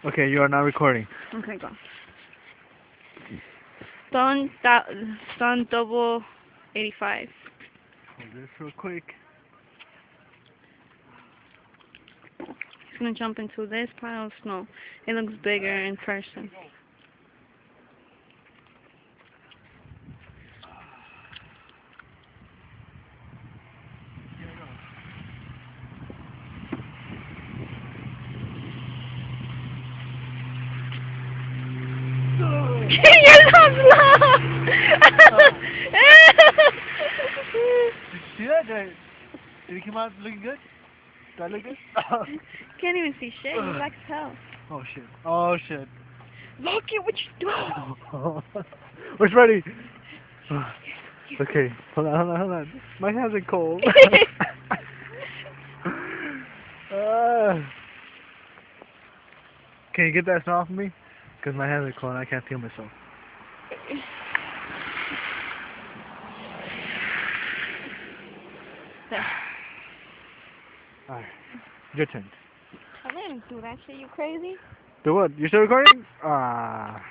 Okay, you are now recording. Okay, go. Stunt double 85. Hold this real quick. He's gonna jump into this pile of snow. It looks bigger in person. You're not slow! Did you see that? Did it come out looking good? Do I look good? Can't even see shit. You black as hell. Oh shit. Oh shit. Look at what you doing. We're ready. Okay, hold on. My hands are cold. Can you get that snow off of me? Because my hands are cold and I can't feel myself. There. Alright, your turn. I didn't do that shit. You crazy? Do what? You still recording? Ah.